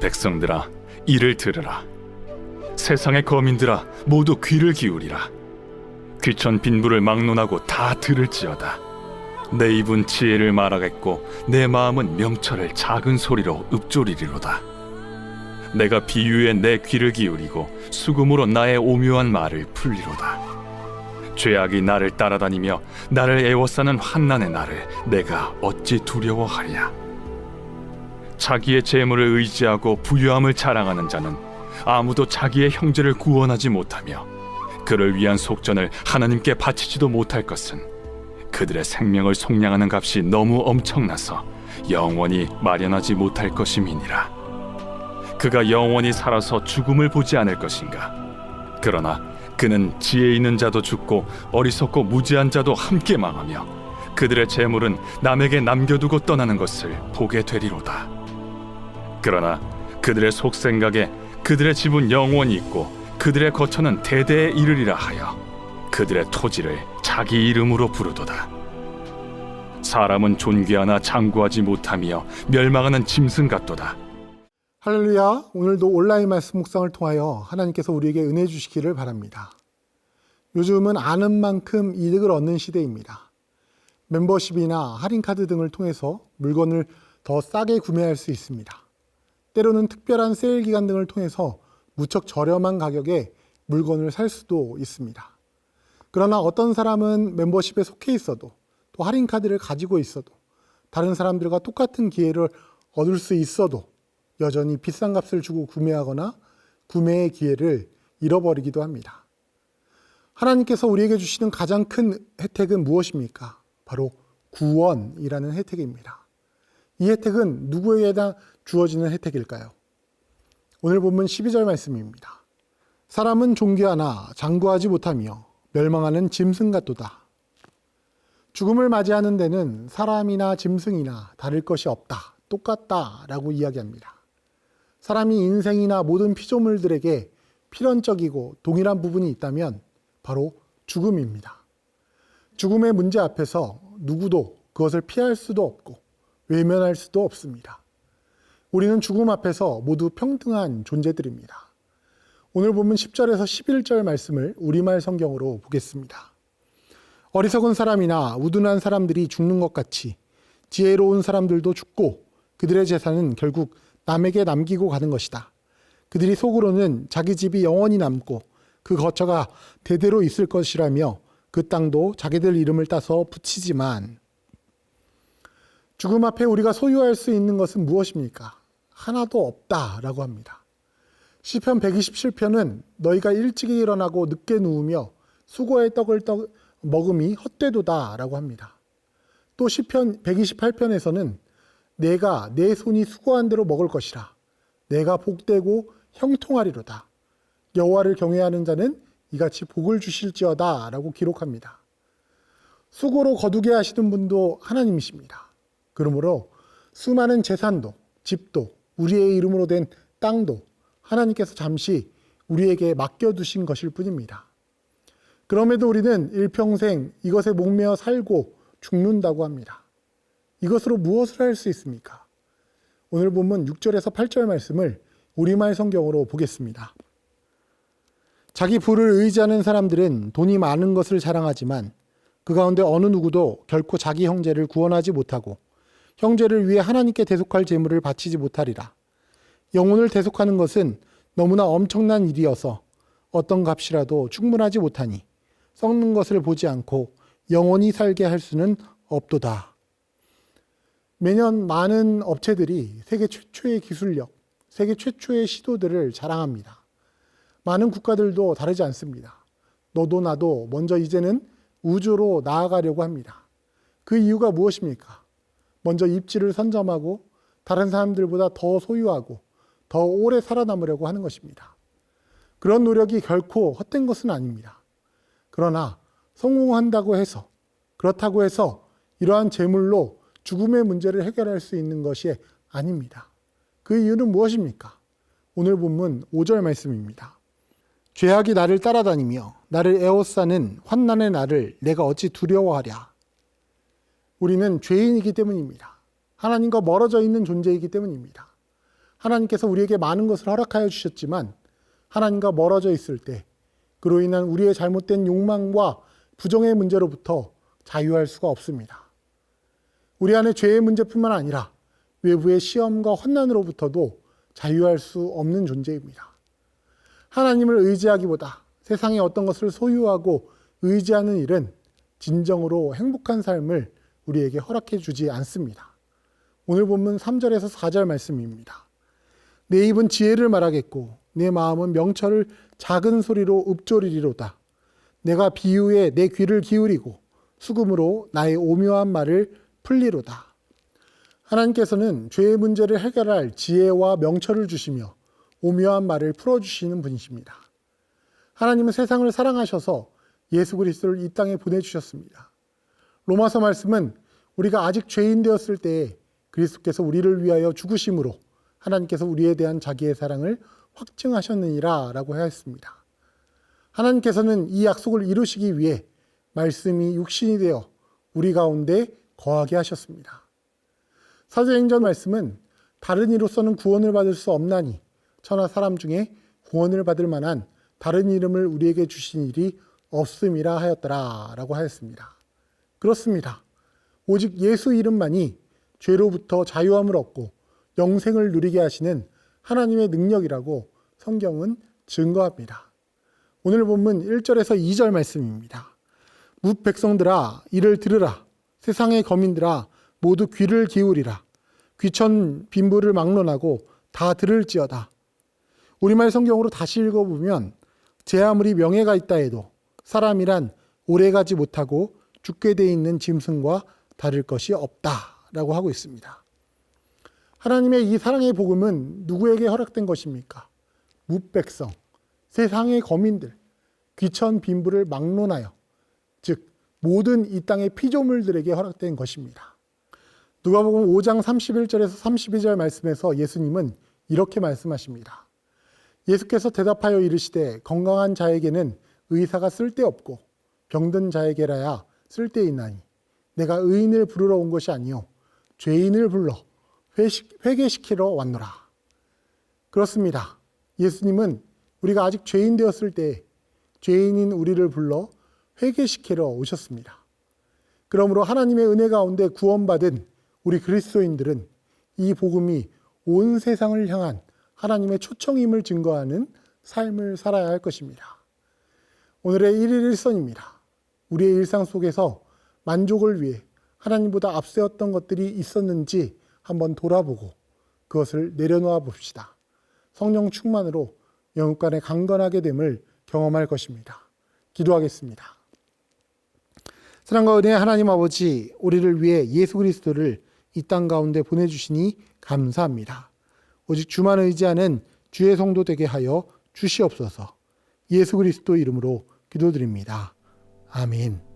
백성들아, 이를 들으라. 세상의 거민들아, 모두 귀를 기울이라. 귀천 빈부를 막론하고 다 들을지어다. 내 입은 지혜를 말하겠고 내 마음은 명철을 작은 소리로 읊조리리로다. 내가 비유에 내 귀를 기울이고 수금으로 나의 오묘한 말을 풀리로다. 죄악이 나를 따라다니며 나를 애워싸는 환난의 나를 내가 어찌 두려워하랴. 자기의 재물을 의지하고 부유함을 자랑하는 자는 아무도 자기의 형제를 구원하지 못하며 그를 위한 속전을 하나님께 바치지도 못할 것은 그들의 생명을 속량하는 값이 너무 엄청나서 영원히 마련하지 못할 것임이니라. 그가 영원히 살아서 죽음을 보지 않을 것인가? 그러나 그는 지혜 있는 자도 죽고 어리석고 무지한 자도 함께 망하며 그들의 재물은 남에게 남겨두고 떠나는 것을 보게 되리로다. 그러나 그들의 속생각에 그들의 집은 영원히 있고 그들의 거처는 대대에 이르리라 하여 그들의 토지를 자기 이름으로 부르도다. 사람은 존귀하나 장구하지 못하며 멸망하는 짐승 같도다. 할렐루야. 오늘도 온라인 말씀 묵상을 통하여 하나님께서 우리에게 은혜 주시기를 바랍니다. 요즘은 아는 만큼 이득을 얻는 시대입니다. 멤버십이나 할인카드 등을 통해서 물건을 더 싸게 구매할 수 있습니다. 때로는 특별한 세일 기간 등을 통해서 무척 저렴한 가격에 물건을 살 수도 있습니다. 그러나 어떤 사람은 멤버십에 속해 있어도 또 할인카드를 가지고 있어도 다른 사람들과 똑같은 기회를 얻을 수 있어도 여전히 비싼 값을 주고 구매하거나 구매의 기회를 잃어버리기도 합니다. 하나님께서 우리에게 주시는 가장 큰 혜택은 무엇입니까? 바로 구원이라는 혜택입니다. 이 혜택은 누구에게나 주어지는 혜택일까요? 오늘 본문 12절 말씀입니다. 사람은 존귀하나 장구하지 못하며 멸망하는 짐승 같도다. 죽음을 맞이하는 데는 사람이나 짐승이나 다를 것이 없다, 똑같다라고 이야기합니다. 사람이 인생이나 모든 피조물들에게 필연적이고 동일한 부분이 있다면 바로 죽음입니다. 죽음의 문제 앞에서 누구도 그것을 피할 수도 없고 외면할 수도 없습니다. 우리는 죽음 앞에서 모두 평등한 존재들입니다. 오늘 보면 10절에서 11절 말씀을 우리말 성경으로 보겠습니다. 어리석은 사람이나 우둔한 사람들이 죽는 것 같이 지혜로운 사람들도 죽고 그들의 재산은 결국 남에게 남기고 가는 것이다. 그들이 속으로는 자기 집이 영원히 남고 그 거처가 대대로 있을 것이라며 그 땅도 자기들 이름을 따서 붙이지만 죽음 앞에 우리가 소유할 수 있는 것은 무엇입니까? 하나도 없다라고 합니다. 시편 127편은 너희가 일찍 일어나고 늦게 누우며 수고의 떡을 먹음이 헛되도다라고 합니다. 또 시편 128편에서는 내가 내 손이 수고한 대로 먹을 것이라. 내가 복되고 형통하리로다. 여호와를 경외하는 자는 이같이 복을 주실지어다 라고 기록합니다. 수고로 거두게 하시는 분도 하나님이십니다. 그러므로 수많은 재산도 집도 우리의 이름으로 된 땅도 하나님께서 잠시 우리에게 맡겨두신 것일 뿐입니다. 그럼에도 우리는 일평생 이것에 목매어 살고 죽는다고 합니다. 이것으로 무엇을 할 수 있습니까? 오늘 본문 6절에서 8절 말씀을 우리말 성경으로 보겠습니다. 자기 부를 의지하는 사람들은 돈이 많은 것을 자랑하지만 그 가운데 어느 누구도 결코 자기 형제를 구원하지 못하고 형제를 위해 하나님께 대속할 제물을 바치지 못하리라. 영혼을 대속하는 것은 너무나 엄청난 일이어서 어떤 값이라도 충분하지 못하니 썩는 것을 보지 않고 영원히 살게 할 수는 없도다. 매년 많은 업체들이 세계 최초의 기술력, 세계 최초의 시도들을 자랑합니다. 많은 국가들도 다르지 않습니다. 너도 나도 먼저 이제는 우주로 나아가려고 합니다. 그 이유가 무엇입니까? 먼저 입지를 선점하고 다른 사람들보다 더 소유하고 더 오래 살아남으려고 하는 것입니다. 그런 노력이 결코 헛된 것은 아닙니다. 그러나 성공한다고 해서 그렇다고 해서 이러한 재물로 죽음의 문제를 해결할 수 있는 것이 아닙니다. 그 이유는 무엇입니까? 오늘 본문 5절 말씀입니다. 죄악이 나를 따라다니며 나를 에워싸는 환난의 나를 내가 어찌 두려워하랴. 우리는 죄인이기 때문입니다. 하나님과 멀어져 있는 존재이기 때문입니다. 하나님께서 우리에게 많은 것을 허락하여 주셨지만 하나님과 멀어져 있을 때 그로 인한 우리의 잘못된 욕망과 부정의 문제로부터 자유할 수가 없습니다. 우리 안에 죄의 문제뿐만 아니라 외부의 시험과 환난으로부터도 자유할 수 없는 존재입니다. 하나님을 의지하기보다 세상의 어떤 것을 소유하고 의지하는 일은 진정으로 행복한 삶을 우리에게 허락해 주지 않습니다. 오늘 본문 3절에서 4절 말씀입니다. 내 입은 지혜를 말하겠고 내 마음은 명철을 작은 소리로 읊조리리로다. 내가 비유에 내 귀를 기울이고 수금으로 나의 오묘한 말을 풀리로다. 하나님께서는 죄의 문제를 해결할 지혜와 명철을 주시며 오묘한 말을 풀어주시는 분이십니다. 하나님은 세상을 사랑하셔서 예수 그리스도를 이 땅에 보내주셨습니다. 로마서 말씀은 우리가 아직 죄인 되었을 때에 그리스도께서 우리를 위하여 죽으심으로 하나님께서 우리에 대한 자기의 사랑을 확증하셨느니라 라고 하였습니다. 하나님께서는 이 약속을 이루시기 위해 말씀이 육신이 되어 우리 가운데 거하게 하셨습니다. 사도행전 말씀은 다른 이로서는 구원을 받을 수 없나니 천하 사람 중에 구원을 받을 만한 다른 이름을 우리에게 주신 일이 없음이라 하였더라 라고 하였습니다. 그렇습니다. 오직 예수 이름만이 죄로부터 자유함을 얻고 영생을 누리게 하시는 하나님의 능력이라고 성경은 증거합니다. 오늘 본문 1절에서 2절 말씀입니다. 뭇 백성들아 이를 들으라. 세상의 거민들아 모두 귀를 기울이라. 귀천 빈부를 막론하고 다 들을지어다. 우리말 성경으로 다시 읽어보면 제 아무리 명예가 있다 해도 사람이란 오래가지 못하고 죽게 돼 있는 짐승과 다를 것이 없다라고 하고 있습니다. 하나님의 이 사랑의 복음은 누구에게 허락된 것입니까? 뭇백성, 세상의 거민들, 귀천 빈부를 막론하여 즉 모든 이 땅의 피조물들에게 허락된 것입니다. 누가복음 5장 31절에서 32절 말씀에서 예수님은 이렇게 말씀하십니다. 예수께서 대답하여 이르시되 건강한 자에게는 의사가 쓸데없고 병든 자에게라야 쓸데있나니 내가 의인을 부르러 온 것이 아니요 죄인을 불러 회개시키러 왔노라. 그렇습니다. 예수님은 우리가 아직 죄인 되었을 때 죄인인 우리를 불러 회개시키러 오셨습니다. 그러므로 하나님의 은혜 가운데 구원받은 우리 그리스도인들은 이 복음이 온 세상을 향한 하나님의 초청임을 증거하는 삶을 살아야 할 것입니다. 오늘의 1일 1선입니다. 우리의 일상 속에서 만족을 위해 하나님보다 앞세웠던 것들이 있었는지 한번 돌아보고 그것을 내려놓아 봅시다. 성령 충만으로 영육간에 강건하게 됨을 경험할 것입니다. 기도하겠습니다. 사랑과 은혜의 하나님 아버지, 우리를 위해 예수 그리스도를 이 땅 가운데 보내주시니 감사합니다. 오직 주만 의지하는 주의 성도 되게 하여 주시옵소서. 예수 그리스도 이름으로 기도드립니다. 아멘.